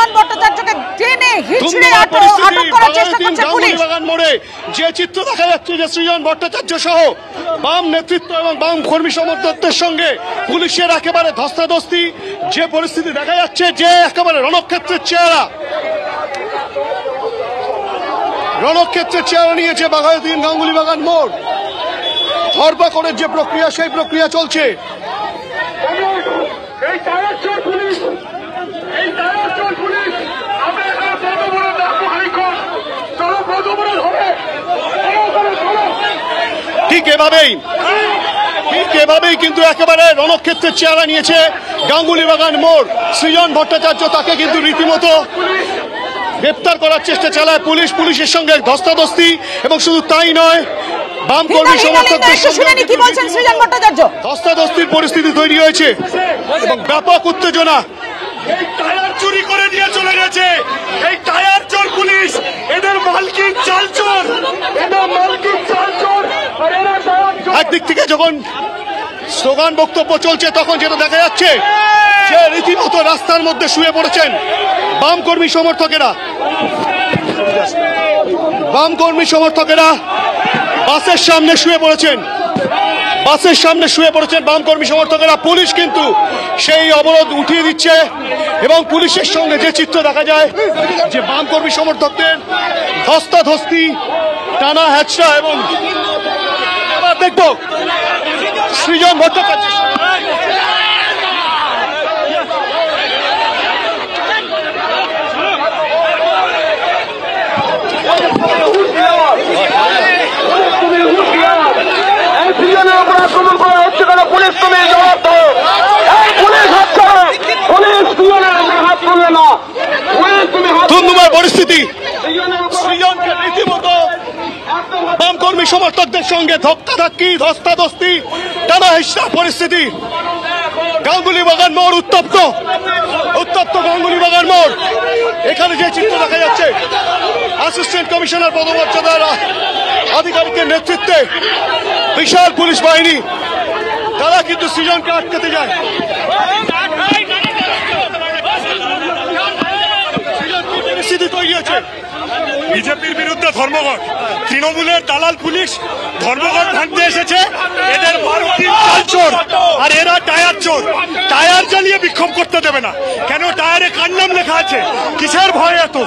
সৃজন ভট্টাচার্যকে টেনে হিচড়ে আটক করার চেষ্টা করছে পুলিশ। গাঙ্গুলিবাগান মোড়ে যে চিত্র দেখা যাচ্ছে যে সৃজন ভট্টাচার্য সহ বাম নেতৃত্ব এবং বাম কর্মী সমর্থকদের সঙ্গে পুলিশের একেবারে ধস্তাধস্তি, যে পরিস্থিতি দেখা যাচ্ছে, যে একেবারে রণক্ষেত্রের চেহারা নিয়েছে বাঘাযতীন গাঙ্গুলিবাগান মোড়। ধরপাকড়ের যে প্রক্রিয়া, সেই প্রক্রিয়া চলছে। ঠিক এভাবেই কিন্তু একেবারে রণক্ষেত্রের চেহারা নিয়েছে গাঙ্গুলিবাগান মোড়। সৃজন ভট্টাচার্য, তাকে কিন্তু রীতিমতো গ্রেপ্তার করার চেষ্টা চালায় পুলিশ। পুলিশের সঙ্গে ধস্তাধস্তি, এবং শুধু তাই নয়, বাম কর্মী সমর্থকদের সঙ্গে ধস্তাধস্তির পরিস্থিতি তৈরি হয়েছে এবং ব্যাপক উত্তেজনা। এই টায়ার চুরি করে নিয়ে চলে গেছে, এই টায়ার চোর পুলিশ, এদের মালকিন চাল চোর, একদিক থেকে যখন স্লোগান বক্তব্য চলছে, তখন যেটা দেখা যাচ্ছে যে রীতিমতো রাস্তার মধ্যে শুয়ে পড়েছেন বাম কর্মী সমর্থকেরা। বাসের সামনে শুয়ে পড়েছেন বাম কর্মী সমর্থকেরা। পুলিশ কিন্তু সেই অবরোধ উঠিয়ে দিচ্ছে, এবং পুলিশের সঙ্গে যে চিত্র দেখা যায় যে বাম কর্মী সমর্থকদের ধস্তাধস্তি, টানা হ্যাচড়া। এবং আবার দেখবো সৃজন ভট্টাচার্য ধুমধুমার পরিস্থিতি। সৃজনকে রীতিমতো বাম কর্মী সমর্থকদের সঙ্গে ধক্কাধাক্কি, ধস্তাধস্তি, টানা হিসা পরিস্থিতি। গাঙ্গুলিবাগান মোড় উত্তপ্ত গাঙ্গুলিবাগান মোড়। এখানে যে চিত্র দেখা যাচ্ছে, অ্যাসিস্ট্যান্ট কমিশনার পদমর্যাদার আধিকারিকের নেতৃত্বে বিশাল পুলিশ বাহিনী, তারা কিন্তু সৃজনকে আটকাতে যায়। পরিস্থিতি তৈরি হয়েছে। বিজেপির বিরুদ্ধে ধর্মঘট, তৃণমূলের দালাল পুলিশ ধর্মঘট ভাঙতে এসেছে। এদের চাল চোর আর এরা টায়ার চোর। টায়ার জ্বালিয়ে বিক্ষোভ করতে দেবে না। কেন? টায়ারে কার নাম লেখা আছে? কিসের ভয় এত?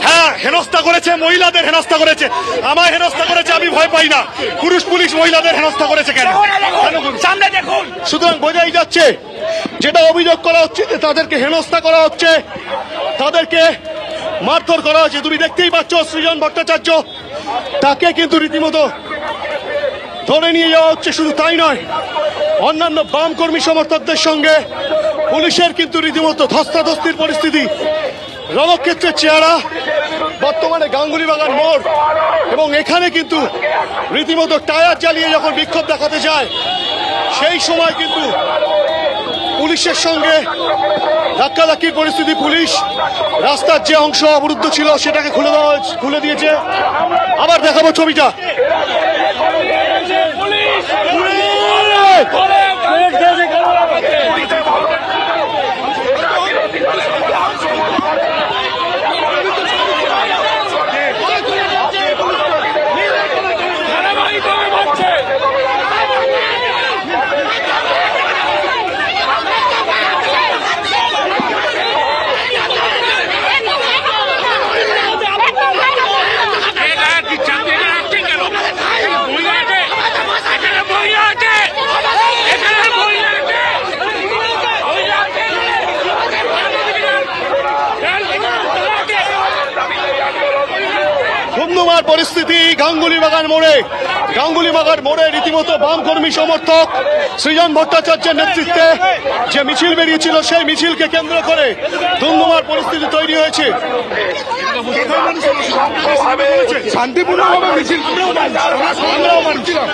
হ্যাঁ, হেনস্থা করেছে, মহিলাদের হেনস্থা করেছে। আমায় হেনস্থা করেছে, আমি ভয় পাই না। পুরুষ পুলিশ মহিলাদের হেনস্থা করেছে কেন? সামনে দেখুন। সুতরাং বোঝাই যাচ্ছে, যেটা অভিযোগ করা হচ্ছে যে তাদেরকে হেনস্থা করা হচ্ছে, তাদেরকে মারধর করা হচ্ছে। তুমি দেখতেই পাচ্ছ সৃজন ভট্টাচার্য, তাকে কিন্তু রীতিমতো ধরে নিয়ে যাওয়া হচ্ছে। শুধু তাই নয়, অন্যান্য বাম কর্মী সমর্থকদের সঙ্গে পুলিশের কিন্তু রীতিমতো ধস্তাধস্তির পরিস্থিতি। রণক্ষেত্রের চেহারা বর্তমানে গাঙ্গুলিবাগান মোড়, এবং এখানে কিন্তু রীতিমতো টায়ার জ্বালিয়ে যখন বিক্ষোভ দেখাতে যায়, সেই সময় কিন্তু পুলিশের সঙ্গে ধাক্কাধাক্কির পরিস্থিতি। পুলিশ রাস্তার যে অংশ অবরুদ্ধ ছিল সেটাকে খুলে দিয়েছে। আবার দেখাবো ছবিটা। ধুমধুমার পরিস্থিতি গাঙ্গুলিবাগান মোড়ে রীতিমতো বাম কর্মী সমর্থক সৃজন ভট্টাচার্যের নেতৃত্বে যে মিছিল বেরিয়েছিল, সেই মিছিলকে কেন্দ্র করে ধুমধুমার পরিস্থিতি তৈরি হয়েছে। শান্তিপূর্ণভাবে মিছিল আমরাও মানছিলাম।